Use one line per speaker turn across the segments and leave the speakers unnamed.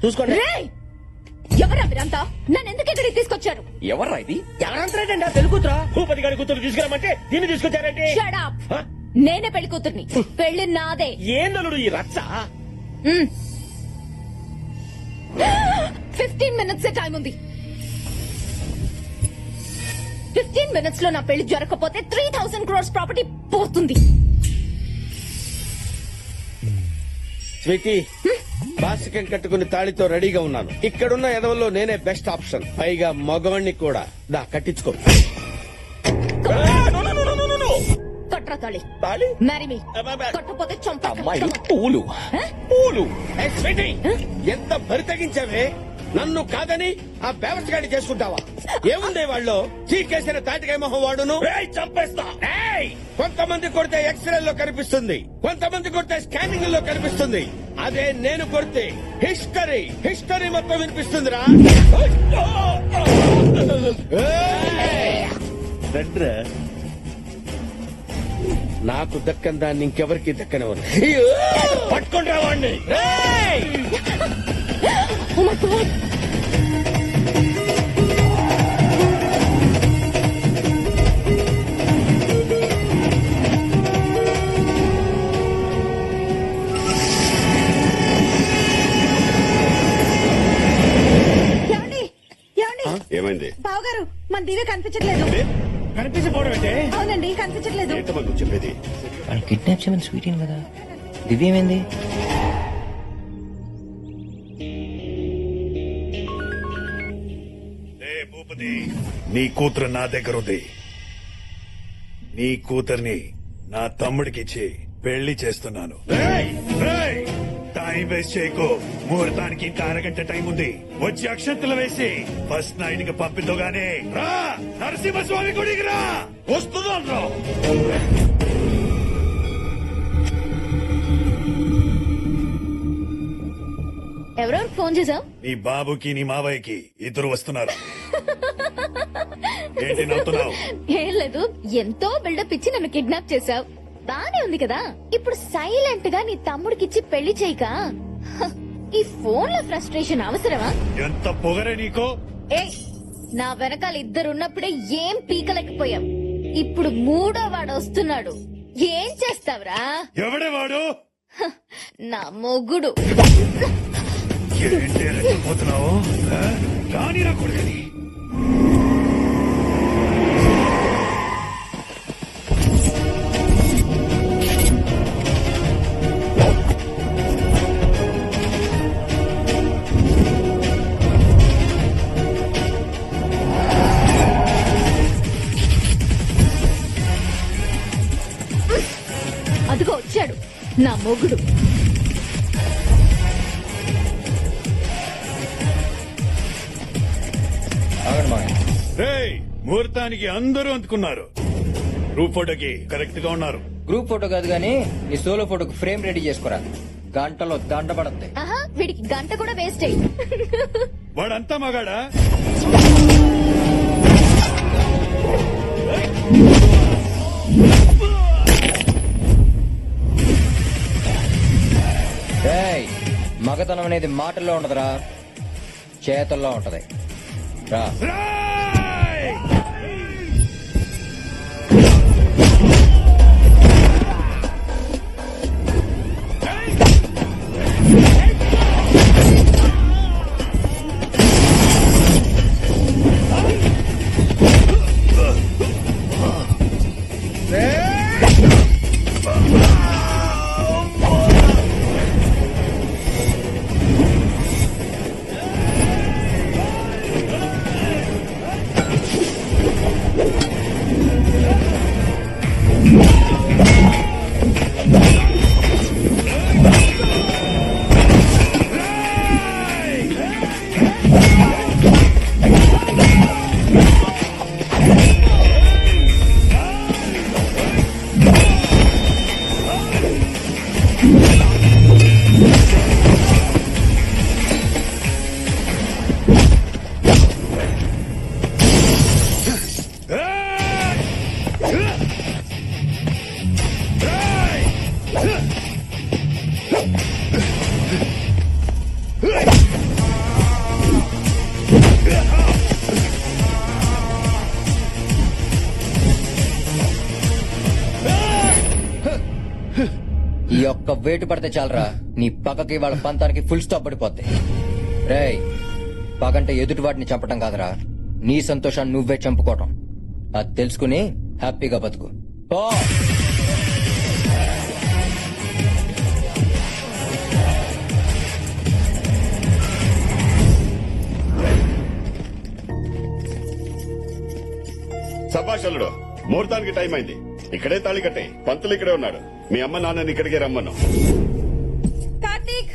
చూసుకోండి.
ఎవరా మీరంతా? నన్ను ఎందుకు ఇక్కడికి తీసుకొచ్చారు?
ఎవర్రా ఇది? ఎవరంటారండి? తెలుగు కూతురా? భూపతి గారి కూతురు తీసుకురామంటే దీన్ని తీసుకొచ్చారంటే?
Shut up. నేనే పెళ్లి కూతుర్ని. పెళ్లి నాదే.
ఏందలుడు ఈ రచ్చ?
15 minutes టైం ఉంది. 15 minutes లో నా పెళ్లి జరగకపోతే 3000 crores ప్రాపర్టీ పోతుంది.
స్వీటీ, బాసికం కట్టుకుని తాళితో రెడీగా ఉన్నాను. ఇక్కడున్న ఎదవల్లో నేనే బెస్ట్ ఆప్షన్. పైగా మగవాణ్ణి కూడా. దా కట్టించుకో.
కట్రా తాళి.
తాళి?
Marry me. కట్టకపోతే చంపా.
అమ్మాయి పూలు పూలు. ఏ స్వీటీ, ఎంత బరి తగ్గించావే? నన్ను కాదని ఆ బేవర్స్గాడి చేసుకుంటావా? ఏముంది వాళ్ళు? చీకేసిన తాటికాయ మొహం వాడును. చంపేస్తా. కొంతమంది కొడితే ఎక్స్రేల్లో కనిపిస్తుంది, కొంతమంది కొడితే స్కానింగ్ లో కనిపిస్తుంది. అదే నేను కొడితే హిస్టరీ హిస్టరీ మొత్తం వినిపిస్తుందిరా. నాకు దక్కని దాన్ని ఇంకెవరికి దక్కనివ్వను. పట్టుకుని రావండి.
ఏమైంది?
బావగారు, మన దివ్య కనిపించట్లేదు.
కనిపించకపోవడం అంటే?
అవునండి, కనిపించట్లేదు.
ఏంటమ్మా నువ్వు చెప్పేది?
వాళ్ళు కిడ్నాప్ చేయమని స్వీట్ కదా. దివ్య ఏమైంది?
భూపతి, నీ కూతురు నా దగ్గర ఉంది. నీ కూతుర్ని నా తమ్ముడికిచ్చి పెళ్లి చేస్తున్నాను. టైం వేస్ట్ చేయకు. ముహూర్తానికి ఇంకా అరగంట టైం ఉంది. వచ్చి అక్షంతలు వేసి ఫస్ట్ నైట్ కి పంపిద్దుగానే రా. నరసింహస్వామి గుడికి రా. వస్తుందా?
ఎవరెవరు ఫోన్ చేసావు?
నీ బాబుకి నీ మావయ్యకి ఇద్దరు వస్తున్నారు. ఏంటి నవ్వుతున్నావు?
ఏం లేదు, ఎంతో బిల్డప్ ఇచ్చి నన్ను కిడ్నాప్ చేసావు. బానే ఉంది కదా. ఇప్పుడు సైలెంట్ గా నీ తమ్ముడికిచ్చి పెళ్లి చేయక ఈ ఫోన్ లో ఫ్రస్ట్రేషన్ అవసరమా?
ఎంత పొగరే నీకో.
నా వెనకాల ఇద్దరున్నప్పుడే ఏం పీకలేకపోయాం. ఇప్పుడు మూడో వాడు వస్తున్నాడు. ఏం చేస్తావురా?
ఎవడే వాడు?
నా మొగుడు.
ఏంటి రెచ్చిపోతున్నావు? కానీ నా కొడుకుని
అదిగో వచ్చాడు నా మొగుడు.
ముహూర్తానికి అందరూ అందుకున్నారు. గ్రూప్ ఫోటోకి కరెక్ట్ గా ఉన్నారు.
గ్రూప్ ఫోటో కాదు గానీ నీ సోలో ఫోటోకి ఫ్రేమ్ రెడీ చేసుకోరా. గంటలో దండ పడద్ది.
వీడికి గంట కూడా వేస్ట్ అయ్యి.
వాడంతా మగాడా?
మగతనం అనేది మాటల్లో ఉండదురా, చేతల్లో ఉంటది. రా. వేటు పడితే చాలరా నీ పక్కకి వాళ్ళ పంతానికి ఫుల్ స్టాప్ పడిపోద్ది. రేయ్, పగంటే ఎదుటి వాటిని చంపటం కాదురా, నీ సంతోషాన్ని నువ్వే చంపుకోవటం. అది తెలుసుకుని హ్యాపీగా బతుకు. పో.
సభాషలుడు, ముహూర్తానికి టైం అయింది. ఇక్కడే తాళి కట్టే, పంతులు ఇక్కడే ఉన్నాడు. మీ అమ్మ నాన్నని ఇక్కడికే రమ్మను.
కార్తీక్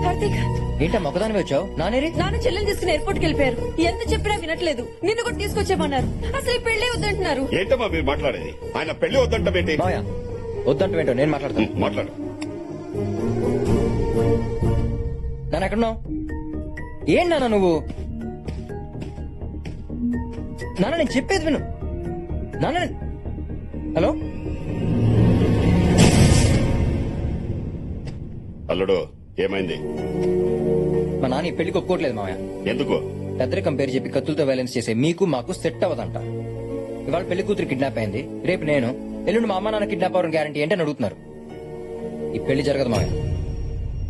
కార్తీక్
ఏంటా మొక్కదాని వచ్చావు? నానేరి
నాన్న చెల్లెలు తీసుకుని ఎయిర్పోర్ట్ కి వెళ్ళిపోయారు. ఎంత చెప్పినా వినట్లేదు. నిన్ను కూడా తీసుకొచ్చేమన్నారు. అసలు ఈ పెళ్లి వద్దంటున్నారు.
ఏంటమ్మా మీరు మాట్లాడేది? ఆయన పెళ్లి వద్దంటామేంటి?
మావయ్య వద్దంటూ నేను మాట్లాడతాను.
మాట్లాడు.
నాన్న ఎక్కడున్నావు? ఏం నాన్న నువ్వు? నాన్న నేను చెప్పేది విను. నాన్న హలో
అల్లుడు, ఏమైంది?
మా నాన్న ఈ పెళ్లికి ఒప్పుకోవట్లేదు మావయ్య.
ఎందుకు?
పెద్దరికం పేరు చెప్పి కత్తులతో వైలెన్స్ చేసే మీకు మాకు సెట్ అవ్వదంట. ఇవాళ పెళ్లి కూతురు కిడ్నాప్ అయింది, రేపు నేను, ఎల్లుండి మా అమ్మ నాన్న కిడ్నాప్ అవ్వడం గ్యారంటీ ఏంటని అడుగుతున్నారు. ఈ పెళ్లి జరగదు మావయ్య.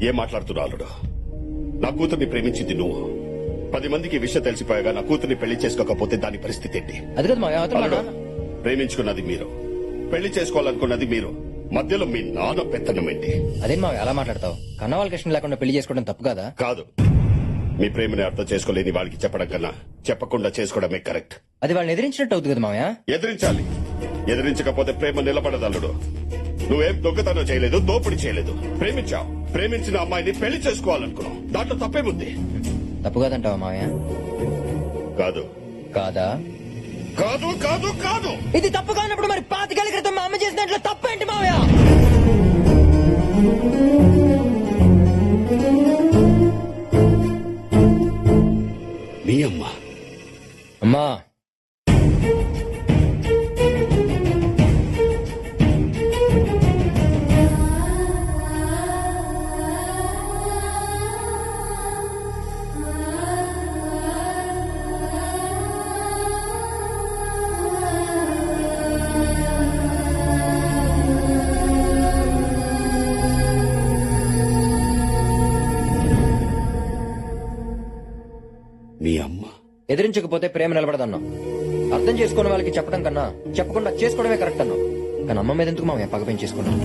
ఏం మాట్లాడుతున్నావు అల్లుడు? నా కూతుర్ని ప్రేమించింది నువ్వు. 10 మందికి ఈ విషయం తెలిసిపోయాగా నా కూతుర్ని పెళ్లి చేసుకోకపోతే దాని పరిస్థితి ఏంటి?
అది కదా మావయ్య, అతను మా
అల్లుడు,
నాన్న.
ప్రేమించుకున్నది మీరు, పెళ్లి చేసుకోవాలనుకున్నది మీరు. మధ్యలో మీ నాన్న పెత్తనం ఏంటి?
అదేం మావయ్య అలా మాట్లాడతావు? కన్న వాళ్ళకి ఇష్టం లేకుండా పెళ్లి చేసుకోవడం తప్పు కదా?
కాదు. మీ ప్రేమని అర్థం చేసుకోలేని వాళ్ళకి చెప్పడం కన్నా చెప్పకుండా చేసుకోవడమే కరెక్ట్.
అది వాళ్ళని ఎదిరించినట్టు అవుతుంది కదా మావయ్య.
ఎదిరించాలి. ఎదిరించకపోతే ప్రేమ నిలబడదు అల్లుడు. నువ్వేం దొంగతనం చేయలేదు, దోపిడీ చేయలేదు. ప్రేమించావు. ప్రేమించిన అమ్మాయిని పెళ్లి చేసుకోవాలనుకున్నావు. దాంట్లో తప్పేముంది?
తప్పు కాదంటావా మావయ్య?
కాదు.
కాదా?
కాదు కాదు కాదు.
ఇది తప్పు కానప్పుడు మరి 5 ఏళ్ల క్రితం మా అమ్మ చేసినట్లు తప్పేంటి మావయ్య?
నీ అమ్మ.
అమ్మా,
నీ అమ్మ.
ఎదిరించకపోతే ప్రేమ నిలబడదన్నావు. అర్థం చేసుకునే వాళ్ళకి చెప్పడం కన్నా చెప్పకుండా చేసుకోవడమే కరెక్ట్ అన్నావు. కానీ అమ్మ మీద ఎందుకు మామయ్య పగ పెంచేసుకున్నావు?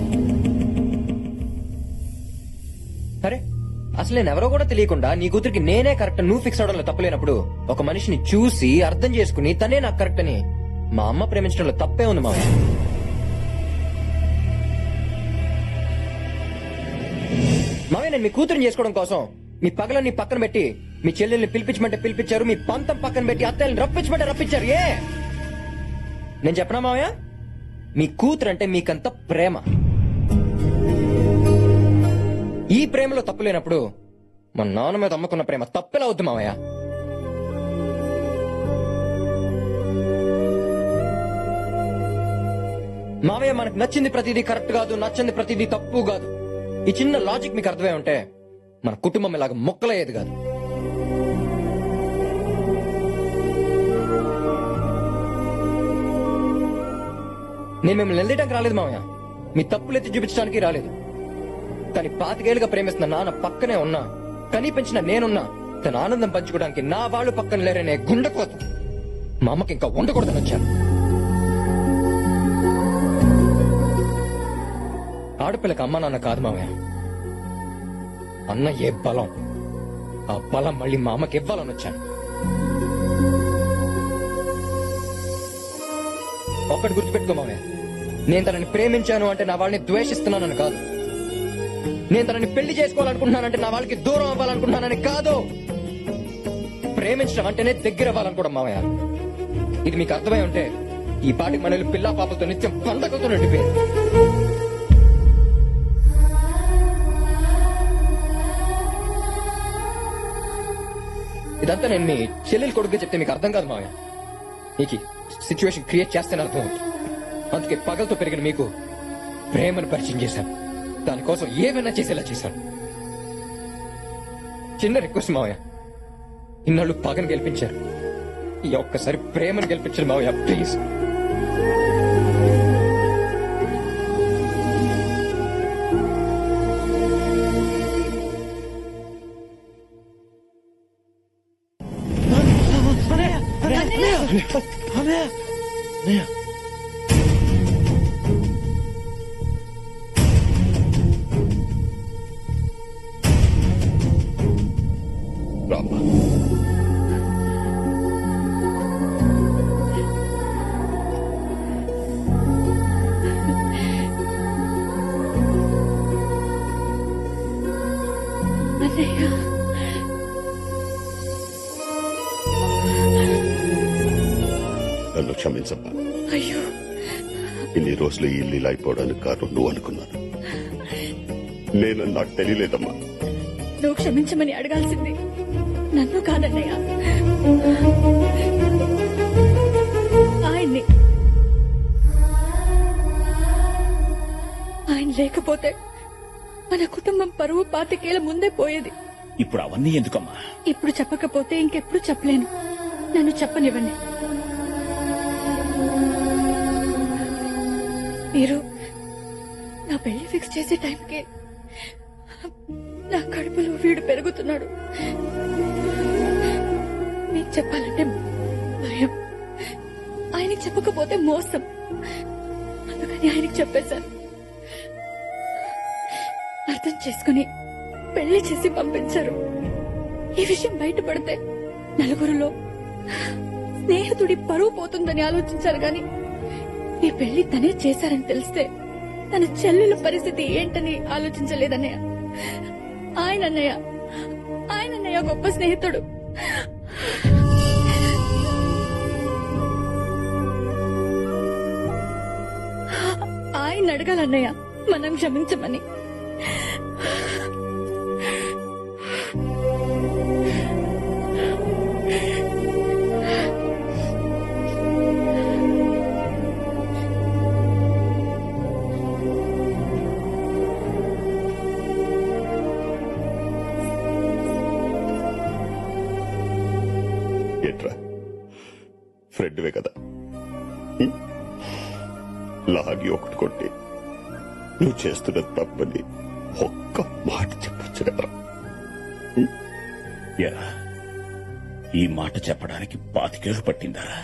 సరే, అసలు నేనెవరో కూడా తెలియకుండా నీ కూతురికి నేనే కరెక్ట్ నువ్వు ఫిక్స్ అవడంలో తప్పులేనప్పుడు ఒక మనిషిని చూసి అర్థం చేసుకుని తనే నాకు కరెక్ట్ అని మా అమ్మ ప్రేమించడంలో తప్పే ఉంది మామయ్య. మామయ్య, నేను మీ కూతురిని చేసుకోవడం కోసం మీ పగలన్నీ పక్కన పెట్టి మీ చెల్లెల్ని పిలిపించమంటే పిలిపించారు, మీ పంతం పక్కన పెట్టి అత్తయ్యని రప్పించమంటే రప్పించారు. ఏ నేను చెప్పనా మావయ్య, మీ కూతురంటే మీకంత ప్రేమ. ఈ ప్రేమలో తప్పు లేనప్పుడు మా నాన్న మీద అమ్మకున్న ప్రేమ తప్పెలా అవుద్ది మావయ్య? మావయ్య, మనకు నచ్చింది ప్రతిదీ కరెక్ట్ కాదు, నచ్చింది ప్రతిదీ తప్పు కాదు. ఈ చిన్న లాజిక్ మీకు అర్థమై ఉంటే మన కుటుంబం ఇలాగ మొక్కలయ్యేది కాదు. నేను మిమ్మల్ని నిలదీయడానికి రాలేదు మామయ్య, మీ తప్పులు ఎత్తి చూపించడానికి రాలేదు. కానీ 25 ఏళ్లుగా ప్రేమిస్తున్న నాన్న పక్కనే ఉన్నా, కనీ పెంచిన నేనున్నా తన ఆనందం పంచుకోవడానికి నా వాళ్ళు పక్కన లేరనే గుండెకోత మా అమ్మకి ఇంకా ఉండకూడదని వచ్చాను. ఆడపిల్లకి అమ్మ నాన్న కాదు మామయ్య, అన్న ఏ బలం, ఆ బలం మళ్ళీ మా అమ్మకి ఇవ్వాలని వచ్చాను. ఒక్కటి గుర్తుపెట్టుకో మామయ్య, నేను తనని ప్రేమించాను అంటే నా వాళ్ళని ద్వేషిస్తున్నానని కాదు. నేను తనని పెళ్లి చేసుకోవాలనుకుంటున్నానంటే నా వాళ్ళకి దూరం అవ్వాలనుకుంటున్నానని కాదు. ప్రేమించడం అంటేనే దగ్గర అవ్వాలనుకోవడం మామయ్య. ఇది మీకు అర్థమై ఉంటే ఈ పాటికి మనల్ని పిల్లా పాపలతో నిత్యం పండగతో నిండిపోయారు. ఇదంతా నేను మీ చెల్లెలు కొడుకుగా చెప్తే మీకు అర్థం కాదు మామయ్య. నీకు సిచ్యువేషన్ క్రియేట్ చేస్తేనే అర్థం అవుతుంది. అందుకే పగలతో పెరిగిన మీకు ప్రేమను పరిచయం చేశాను. దానికోసం ఏమైనా చేసేలా చేశాను. చిన్న రిక్వెస్ట్ మావయ్య, ఇన్నాళ్ళు పగను గెలిపించారు, ఈ ఒక్కసారి ప్రేమను గెలిపించారు మావయ్య, ప్లీజ్.
రామ్మా.
అన్నయ్య
నన్ను క్షమించమ్మా.
అయ్యో
ఇన్ని రోజులు ఈ ఇల్లు ఇలా అయిపోవడానికి కారణం నువ్వు అనుకున్నాను. నేను నాకు తెలియలేదమ్మా.
నువ్వు క్షమించమని అడగాల్సింది నన్ను కాదన్నయ్య, ఆయన్ని. ఆయన లేకపోతే మన కుటుంబం పరువు 25 ఏళ్ల ముందే పోయేది.
ఇప్పుడు అవన్నీ ఎందుకమ్మా?
ఇప్పుడు చెప్పకపోతే ఇంకెప్పుడు చెప్పలేను. నన్ను చెప్పనివ్వండి. మీరు నా పెళ్లి ఫిక్స్ చేసే టైంకి నా కడుపులో వీడు పెరుగుతున్నాడు. మీకు చెప్పాలంటే భయం, ఆయనకి చెప్పకపోతే మోసం. అందుకని ఆయనకి చెప్పేశాను. అర్థం చేసుకుని పెళ్లి చేసి పంపించారు. ఈ విషయం బయటపడితే నలుగురిలో స్నేహితుడి పరువు పోతుందని ఆలోచించారు గాని ఈ పెళ్లి తనే చేశారని తెలిస్తే తన చెల్లెల పరిస్థితి ఏంటని ఆలోచించలేదన్నయ్య. ఆయనన్నయ్య గొప్ప స్నేహితుడు. ఆయన అడగాలన్నయ్య మనం క్షమించమని.
ఏంట్రా, ఫ్రెండ్వే కదా, లాగి ఒకటి కొట్టి నువ్వు చేస్తున్న తప్పని ఒక్క మాట చెప్పొచ్చు కదరా.
ఎరా, ఈ మాట చెప్పడానికి 25 ఏళ్ళు పట్టిందారా?